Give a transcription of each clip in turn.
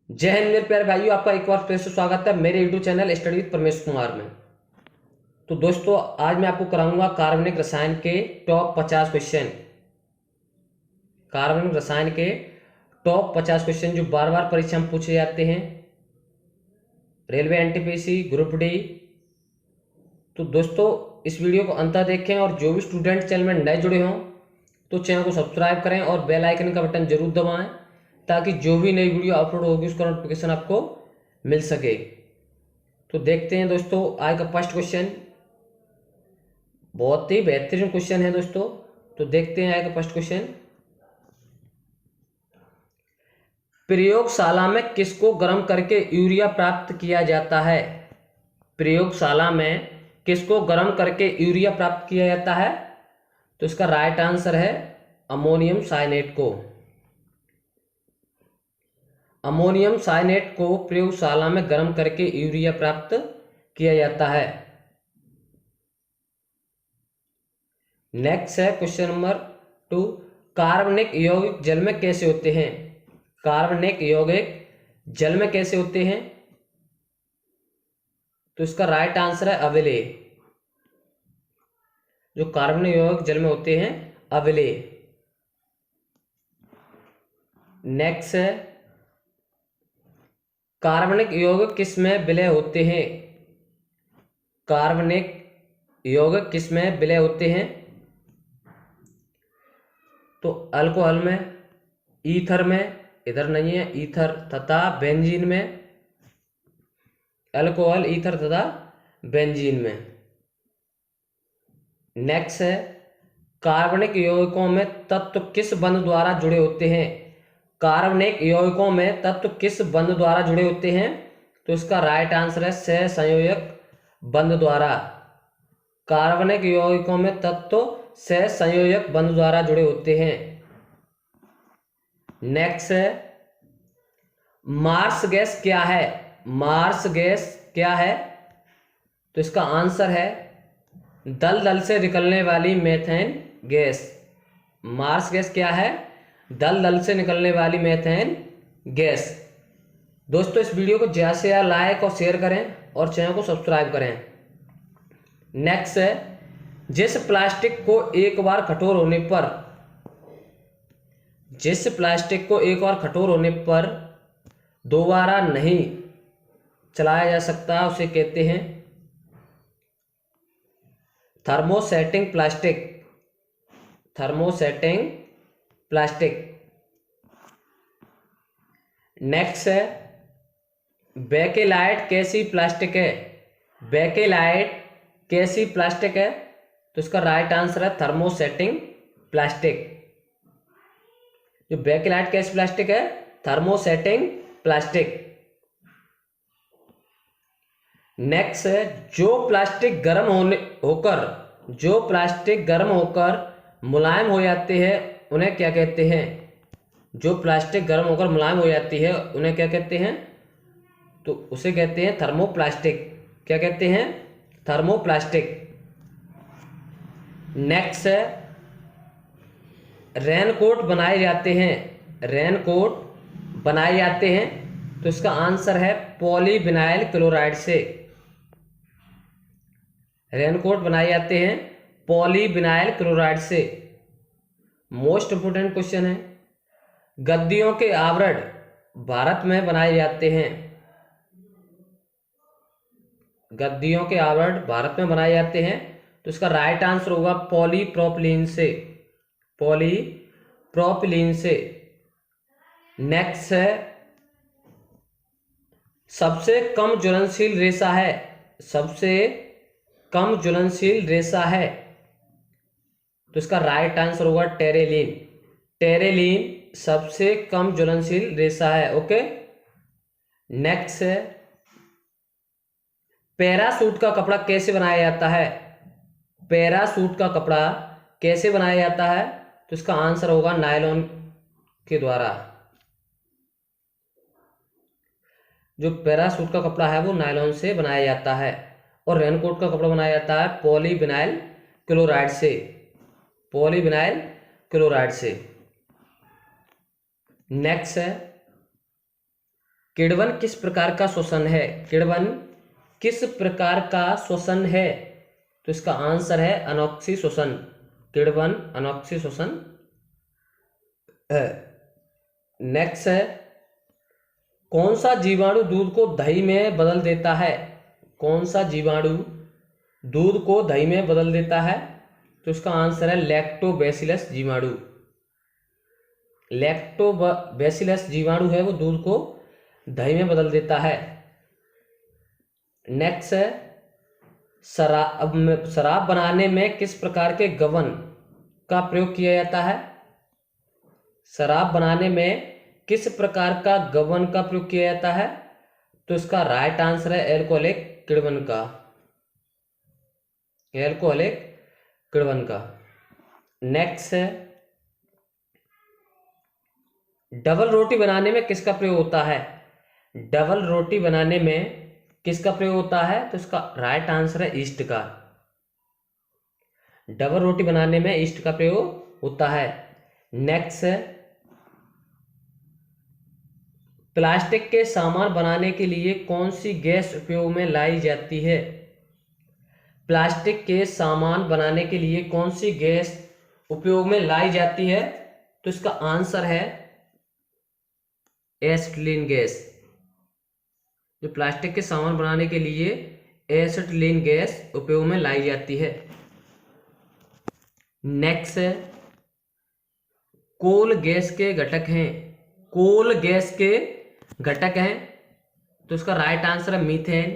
जय हिंद मेरे प्यारे भाइयों, आपका एक बार फिर से स्वागत है मेरे YouTube channel study with Paramesh Kumar में। तो दोस्तों, आज मैं आपको कराऊंगा कार्बनिक रसायन के टॉप 50 क्वेश्चन। कार्बनिक रसायन के टॉप 50 क्वेश्चन जो बार बार परीक्षा में पूछे जाते हैं, रेलवे एनटीपीसी ग्रुप डी। तो दोस्तों, इस वीडियो को अंत तक देखें और जो भी स्टूडेंट चैनल में नए जुड़े हों तो चैनल को सब्सक्राइब करें और बेल आइकन का बटन जरूर दबाएं ताकि जो भी नई वीडियो अपलोड होगी उसका नोटिफिकेशन आपको मिल सके। तो देखते हैं दोस्तों, आज का फर्स्ट क्वेश्चन बहुत ही बेहतरीन क्वेश्चन है दोस्तों। तो देखते हैं आज का फर्स्ट क्वेश्चन। प्रयोगशाला में किसको गर्म करके यूरिया प्राप्त किया जाता है? प्रयोगशाला में किसको गर्म करके यूरिया प्राप्त किया जाता है? तो इसका राइट आंसर है अमोनियम साइनेट को। अमोनियम साइनेट को प्रयोगशाला में गर्म करके यूरिया प्राप्त किया जाता है। नेक्स्ट है क्वेश्चन नंबर 2। कार्बनिक यौगिक जल में कैसे होते हैं? कार्बनिक यौगिक जल में कैसे होते हैं? तो इसका राइट आंसर है अविलेय। जो कार्बनिक यौगिक जल में होते हैं, अविलेय। नेक्स्ट है कार्बनिक यौगिक किस में विलय होते हैं? कार्बनिक यौगिक किस में विलय होते हैं? तो अल्कोहल में, ईथर में, इधर नहीं है, ईथर तथा बेंजीन में। अल्कोहल, ईथर तथा बेंजीन में। नेक्स्ट है कार्बनिक यौगिकों में तत्व किस बंध द्वारा जुड़े होते हैं? कार्बनिक यौगिकों में तत्व किस बंध द्वारा जुड़े होते हैं? तो इसका राइट आंसर है सहसंयोजक बंध द्वारा। कार्बनिक यौगिकों में तत्व सहसंयोजक बंध द्वारा जुड़े होते हैं। नेक्स्ट है मार्स गैस क्या है? मार्स गैस क्या है? तो इसका आंसर है दलदल से निकलने वाली मेथेन गैस। मार्स गैस क्या है? दलदल से निकलने वाली मेथेन गैस। दोस्तों, इस वीडियो को ज्यादा से ज्यादा लाइक और शेयर करें और चैनल को सब्सक्राइब करें। नेक्स्ट है जिस प्लास्टिक को एक बार कठोर होने पर, जिस प्लास्टिक को एक बार कठोर होने पर दोबारा नहीं चलाया जा सकता उसे कहते हैं thermosetting plastic. Thermosetting plastic. Next है बेकेलाइट कैसी प्लास्टिक है? बेकेलाइट कैसी प्लास्टिक है? तो इसका राइट आंसर है थर्मोसेटिंग प्लास्टिक। जो बेकेलाइट कैसी प्लास्टिक है? Thermosetting plastic. नेक्स्ट है जो प्लास्टिक गर्म होकर मुलायम हो जाते हैं उन्हें क्या कहते हैं? जो प्लास्टिक गर्म होकर मुलायम हो जाती है उन्हें क्या कहते हैं? तो उसे कहते हैं थर्मोप्लास्टिक। क्या कहते हैं? थर्मोप्लास्टिक। नेक्स्ट है रेनकोट बनाए जाते हैं। रेनकोट बनाए जाते हैं तो इसका आंसर है पॉलीविनाइल क्लोराइड से। रेनकोट बनाए जाते हैं पॉलीविनाइल क्लोराइड से। मोस्ट इंपोर्टेंट क्वेश्चन है गद्दियों के आवरण भारत में बनाए जाते हैं। गद्दियों के आवरण भारत में बनाए जाते हैं तो इसका राइट आंसर होगा पॉलीप्रोपिलीन से। पॉलीप्रोपिलीन से। नेक्स्ट है सबसे कम ज्वलनशील रेशा है। सबसे कम ज्वलनशील रेशा है तो इसका राइट आंसर होगा टेरेलिन। टेरेलिन सबसे कम ज्वलनशील रेशा है। ओके। नेक्स्ट है पैरासूट का कपड़ा कैसे बनाया जाता है? पैरासूट का कपड़ा कैसे बनाया जाता है? तो इसका आंसर होगा नायलॉन के द्वारा। जो पैरासूट का कपड़ा है वो नायलॉन से बनाया जाता है और रेनकोट का कपड़ा बनाया जाता है पॉलीविनाइल क्लोराइड से। पॉलीविनाइल क्लोराइड से। नेक्स्ट है किण्वन किस प्रकार का श्वसन है? किण्वन किस प्रकार का श्वसन है? तो इसका आंसर है अनोक्सी श्वसन। किण्वन अनोक्सी श्वसन है। नेक्स्ट है, कौन सा जीवाणु दूध को दही में बदल देता है? कौन सा जीवाणु दूध को दही में बदल देता है? तो इसका आंसर है लैक्टोबैसिलस जीवाणु। लैक्टोबैसिलस जीवाणु है वो दूध को दही में बदल देता है। नेक्स्ट है, शराब बनाने में किस प्रकार के गवन का प्रयोग किया जाता है? शराब बनाने में किस प्रकार का गवन का प्रयोग किया जाता है? तो इसका राइट आंसर है एल्कोहलिक किण्वन का। एल्कोहलिक किण्वन का। नेक्स्ट है, डबल रोटी बनाने में किसका प्रयोग होता है? डबल रोटी बनाने में किसका प्रयोग होता है? तो इसका राइट आंसर है ईस्ट का। डबल रोटी बनाने में ईस्ट का प्रयोग होता है। नेक्स्ट है, प्लास्टिक के सामान बनाने के लिए कौन सी गैस उपयोग में लाई जाती है? प्लास्टिक के सामान बनाने के लिए कौन सी गैस उपयोग में लाई जाती है? तो इसका आंसर है एसिटिलीन गैस। जो प्लास्टिक के सामान बनाने के लिए एसिटिलीन गैस उपयोग में लाई जाती है। नेक्स्ट है, कोल गैस के घटक हैं। कोल गैस के घटक हैं, तो इसका राइट आंसर है methane,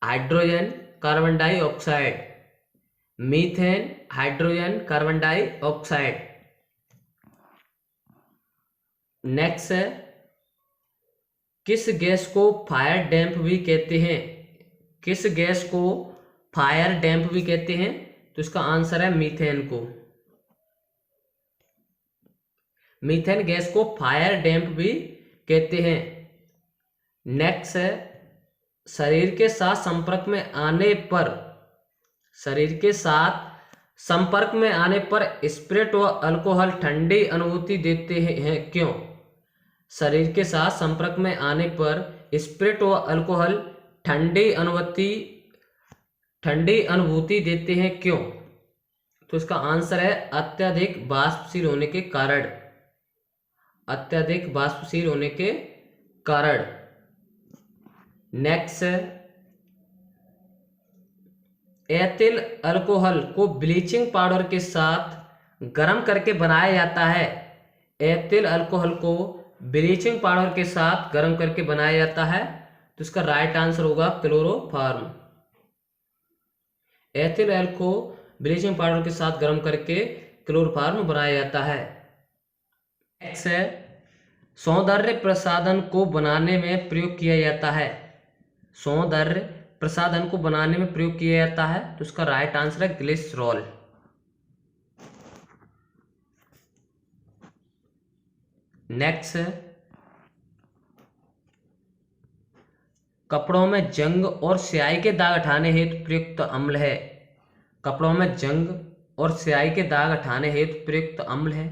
hydrogen, carbon dioxide. Methane, hydrogen, carbon dioxide. Next है, किस गैस को फायर डैम्प भी कहते हैं? किस गैस को फायर डैम्प भी कहते हैं? तो इसका आंसर है मीथेन को। मीथेन गैस को फायर डैम्प भी कहते हैं। नेक्स्ट है, शरीर के साथ संपर्क में आने पर स्पिरिट व अल्कोहल ठंडी अनुभूति देते हैं क्यों? शरीर के साथ संपर्क में आने पर स्पिरिट व अल्कोहल ठंडी अनुभूति देते हैं क्यों? तो इसका आंसर है अत्यधिक वाष्पशील होने के कारण। अत्यधिक वाष्पशील होने के कारण। नेक्स्ट, एथिल अल्कोहल को ब्लीचिंग पाउडर के साथ गर्म करके बनाया जाता है। एथिल अल्कोहल को ब्लीचिंग पाउडर के साथ गर्म करके बनाया जाता है, तो इसका राइट आंसर होगा क्लोरोफॉर्म। एथिल अल्कोहल को ब्लीचिंग पाउडर के साथ गर्म करके क्लोरोफॉर्म बनाया जाता है। नेक्स्ट है, सौंदर्य प्रसाधन को बनाने में प्रयोग किया जाता है। सौंदर्य प्रसाधन को बनाने में प्रयोग किया जाता है, तो इसका राइट आंसर है ग्लिसरॉल। नेक्स्ट है, कपड़ों में जंग और स्याही के दाग हटाने हेतु प्रयुक्त अम्ल है। कपड़ों में जंग और स्याही के दाग हटाने हेतु प्रयुक्त अम्ल है,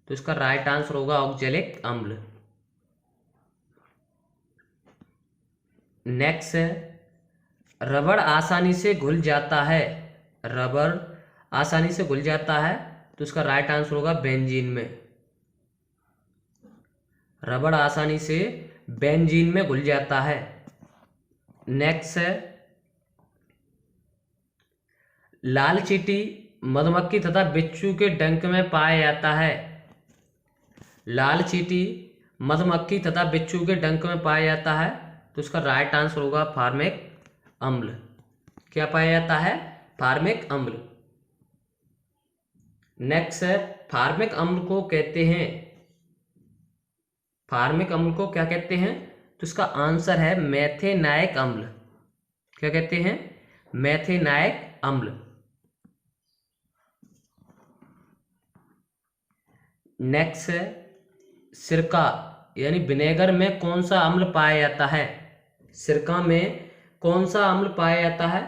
तो इसका राइट आंसर होगा ऑक्जेलिक अम्ल। नेक्स्ट है, रबड़ आसानी से घुल जाता है। रबड़ आसानी से घुल जाता है, तो इसका राइट आंसर होगा बेंजीन में। रबड़ आसानी से बेंजीन में घुल जाता है। नेक्स्ट है, लाल चींटी मधुमक्खी तथा बिच्छू के डंक में पाया जाता है। लाल चींटी मधुमक्खी तथा बिच्छू के डंक में पाया जाता है, तो इसका राइट आंसर होगा फार्मिक अम्ल। क्या पाया जाता है? फार्मिक अम्ल। नेक्स्ट है, फार्मिक अम्ल को कहते हैं, फार्मिक अम्ल को क्या कहते हैं? तो इसका आंसर है मेथेनाइक अम्ल। क्या कहते हैं? मेथेनाइक अम्ल। नेक्स्ट है, सिरका यानी विनेगर में कौन सा अम्ल पाया जाता है? सिरका में कौन सा अम्ल पाया जाता है?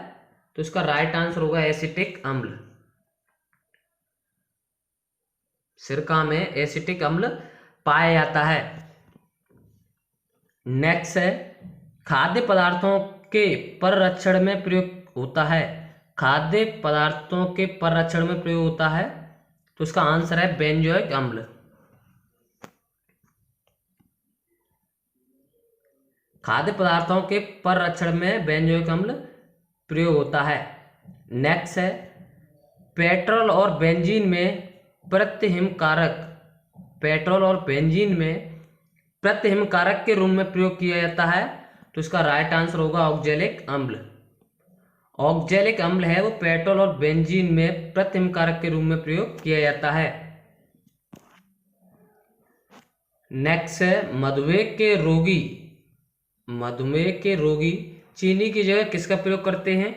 तो इसका राइट आंसर होगा एसिटिक अम्ल। सिरका में एसिटिक अम्ल पाया जाता है। नेक्स्ट है खाद्य पदार्थों के पररक्षण में प्रयोग होता है। खाद्य पदार्थों के पररक्षण में प्रयोग होता है, तो इसका आंसर है बेंजोइक अम्ल। खाद्य पदार्थों के पररक्षण में बेंजोइक अम्ल प्रयोग होता है। नेक्स्ट है पेट्रोल और बेंजीन में प्रतिहिमकारक, पेट्रोल और बेंजीन में प्रतिहिमकारक के रूप में प्रयोग किया जाता है, तो इसका राइट आंसर होगा ऑक्जेलिक अम्ल। ऑक्जेलिक अम्ल है वो पेट्रोल और बेंजीन में प्रतिहिमकारक के रूप में प्रयोग किया जाता है। नेक्स्ट है मधुमेह के रोगी, मधुमेह के रोगी चीनी की जगह किसका प्रयोग करते हैं?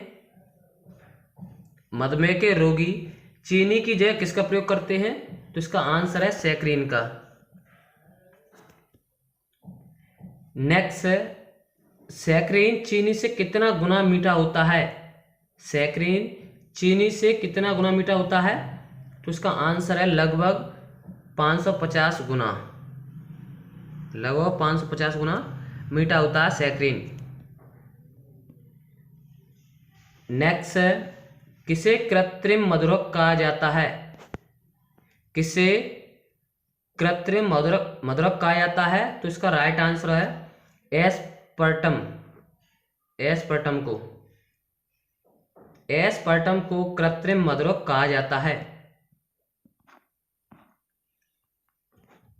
मधुमेह के रोगी चीनी की जगह किसका प्रयोग करते हैं? तो इसका आंसर है सैकरीन का। नेक्स्ट है सैकरीन चीनी से कितना गुना मीठा होता है? सैकरीन चीनी से कितना गुना मीठा होता है? तो इसका आंसर है लगभग 550 गुना, लगभग 550 गुना मीठा होता है सैकरीन। नेक्स्ट है किसे कृत्रिम मधुरक कहा जाता है? किसे कृत्रिम मधुरक कहा जाता है? तो इसका राइट आंसर है एस्पर्टम। एस्पर्टम को, एस्पर्टम को कृत्रिम मधुरक कहा जाता है।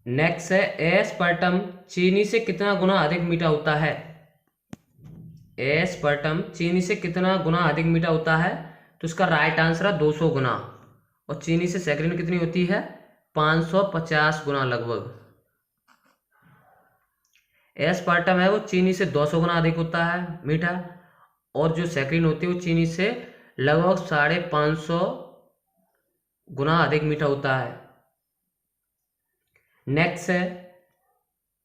नेक्स्ट है एस्पर्टम चीनी से कितना गुना अधिक मीठा होता है? एस्पर्टम चीनी से कितना गुना अधिक मीठा होता है? तो इसका राइट आंसर है 200 गुना। और चीनी से सैकरीन कितनी होती है? 550 गुना लगभग। एस्पार्टम है वो चीनी से 200 गुना अधिक होता है मीठा, और जो सैकरीन होती है वो चीनी से लगभग 550 गुना अधिक मीठा होता है। नेक्स्ट है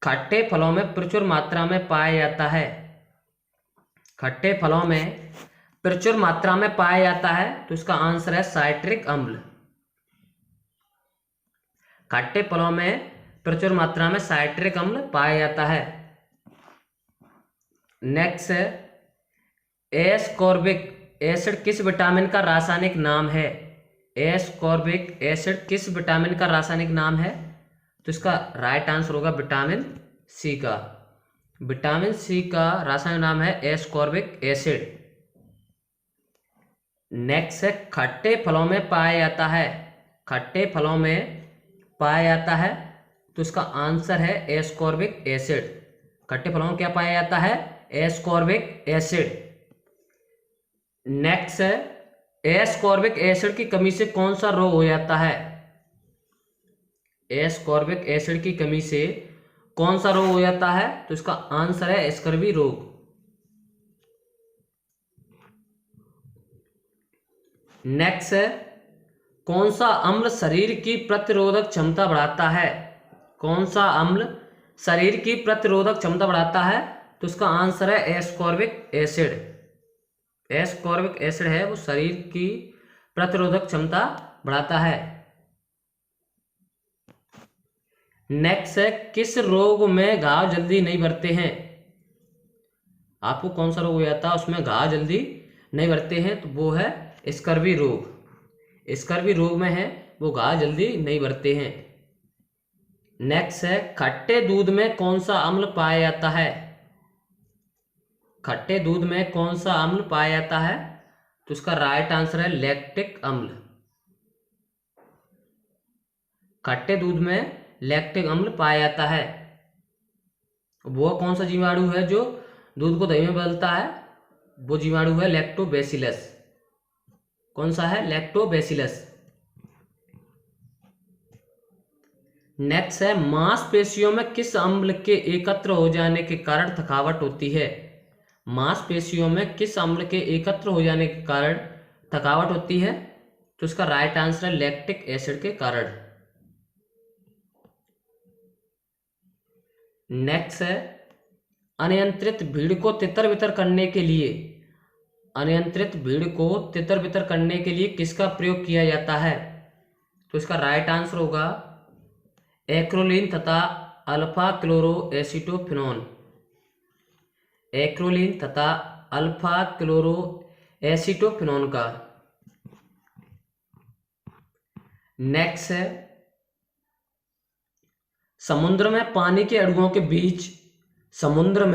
खट्टे फलों में प्रचुर मात्रा में पाया जाता है। खट्टे फलों में प्रचुर मात्रा में पाया जाता है, तो इसका आंसर है साइट्रिक अम्ल। खट्टे फलों में प्रचुर मात्रा में साइट्रिक अम्ल पाया जाता है। नेक्स्ट है एस्कॉर्बिक एसिड किस विटामिन का रासायनिक नाम है? एस्कॉर्बिक एसिड किस विटामिन का रासायनिक नाम है? तो इसका राइट आंसर होगा विटामिन सी का। विटामिन सी का रासायनिक नाम है एस्कॉर्बिक एसिड। नेक्स्ट है खट्टे फलों में पाया जाता है। खट्टे फलों में पाया जाता है, तो इसका आंसर है एस्कॉर्बिक एसिड। खट्टे फलों में क्या पाया जाता है? Ascorbic acid. नेक्स्ट है एस्कॉर्बिक एसिड की कमी से कौन सा रोग हो जाता है? एस्कॉर्बिक एसिड की कमी से कौन सा रोग हो जाता है? तो इसका आंसर है स्कर्वी रोग। नेक्स्ट है कौन सा अम्ल शरीर की प्रतिरोधक क्षमता बढ़ाता है? कौन सा अम्ल शरीर की प्रतिरोधक क्षमता बढ़ाता है? तो इसका आंसर है एस्कॉर्बिक एसिड। एस्कॉर्बिक एसिड है वो शरीर की प्रतिरोधक क्षमता बढ़ाता है। नेक्स्ट है किस रोग में घाव जल्दी नहीं भरते हैं? आपको कौन सा रोग हो जाता है उसमें घाव जल्दी नहीं भरते हैं? तो वो है स्कर्वी रोग। स्कर्वी रोग में है वो घाव जल्दी नहीं भरते हैं। नेक्स्ट है खट्टे दूध में कौन सा अम्ल पाया जाता है? खट्टे दूध में कौन सा अम्ल पाया जाता है? तो इसका राइट आंसर है लैक्टिक अम्ल। खट्टे दूध में लैक्टिक अम्ल पाया जाता है। वो कौन सा जीवाणु है जो दूध को दही में बदलता है? वो जीवाणु है लैक्टोबैसिलस। कौन सा है? लैक्टोबैसिलस। नेक्स्ट है मांसपेशियों में किस अम्ल के एकत्र हो जाने के कारण थकावट होती है? मांसपेशियों में किस अम्ल के एकत्र हो जाने के कारण थकावट होती है? तो इसका राइट आंसर है लैक्टिक एसिड के कारण। नेक्स्ट है अनियंत्रित भीड़ को तितर बितर करने के लिए, अनियंत्रित भीड़ को तितर बितर करने के लिए किसका प्रयोग किया जाता है? तो इसका राइट आंसर होगा एक्रोलीन तथा अल्फा क्लोरो एसिटोफिनोन। एक्रोलीन तथा अल्फा क्लोरो एसीटोफिनोन का। नेक्स्ट है समुद्र में पानी के अणुओं के बीच समुद्र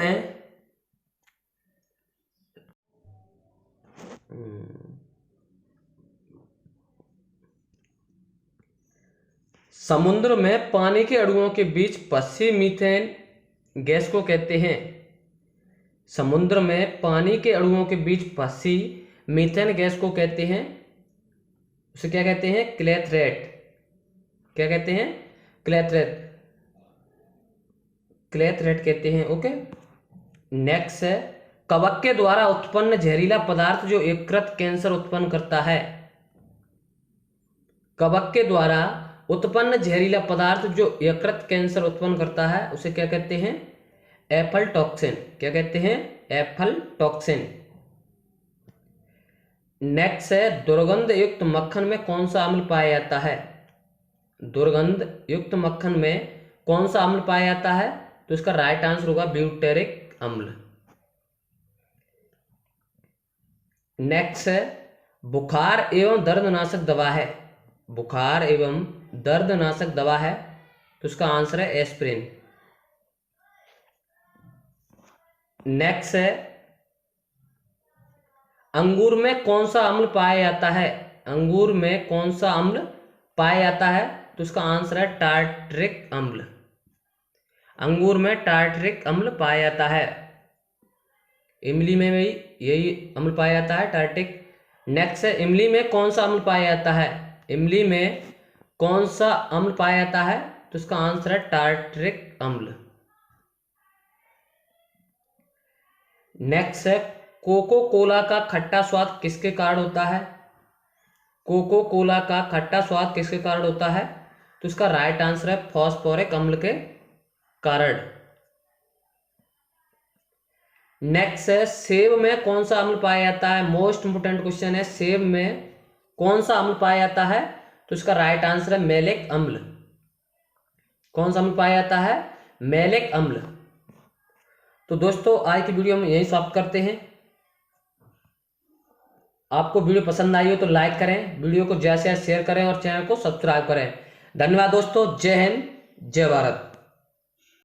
में पानी के अणुओं के बीच फंसी मीथेन गैस को कहते हैं। समुद्र में पानी के अणुओं के बीच फंसी मीथेन गैस को कहते हैं, उसे क्या कहते हैं? क्लेथरेट। क्या कहते हैं? क्लेथरेट। क्लेथरेट कहते हैं। ओके। नेक्स्ट है कवक के द्वारा उत्पन्न जहरीला पदार्थ जो यकृत कैंसर उत्पन्न करता है। कवक के द्वारा उत्पन्न जहरीला पदार्थ जो यकृत कैंसर उत्पन्न करता है उसे क्या कहते हैं? एफलटॉक्सिन। क्या कहते हैं? एफलटॉक्सिन। नेक्स्ट है दुर्गंध युक्त मक्खन में कौन सा अम्ल पाया जाता है? दुर्गंध युक्त मक्खन में कौन सा अम्ल पाया जाता है? तो इसका राइट आंसर होगा ब्यूटेरिक अम्ल। नेक्स्ट है बुखार एवं दर्दनाशक दवा है। बुखार एवं दर्दनाशक दवा है तो इसका आंसर है एस्पिरिन। नेक्स्ट है अंगूर में कौन सा अम्ल पाया जाता है? अंगूर में कौन सा अम्ल पाया जाता है? तो इसका आंसर है टार्टरिक अम्ल। अंगूर में टार्टरिक अम्ल पाया जाता है। इमली में भी यही अम्ल पाया जाता है, टार्टरिक। नेक्स्ट है इमली में कौन सा अम्ल पाया जाता है? इमली में कौन सा अम्ल पाया जाता है? तो इसका आंसर है टार्टरिक अम्ल। नेक्स्ट है कोको कोला का खट्टा स्वाद किसके कारण होता है? कोको कोला का खट्टा स्वाद किसके कारण होता है? तो इसका राइट आंसर है फॉस्फोरिक अम्ल के कारण। नेक्स्ट है सेब में कौन सा अम्ल पाया जाता है? मोस्ट इंपोर्टेंट क्वेश्चन है, सेब में कौन सा अम्ल पाया जाता है? तो इसका राइट आंसर है मैलिक अम्ल। कौन सा अम्ल पाया जाता है? मैलिक अम्ल। तो दोस्तों आज की वीडियो हम यही समाप्त करते हैं। आपको वीडियो पसंद आई हो तो लाइक करें, वीडियो को ज्यादा से ज्यादा शेयर करें और चैनल को सब्सक्राइब करें। धन्यवाद दोस्तों। जय हिंद, जय भारत।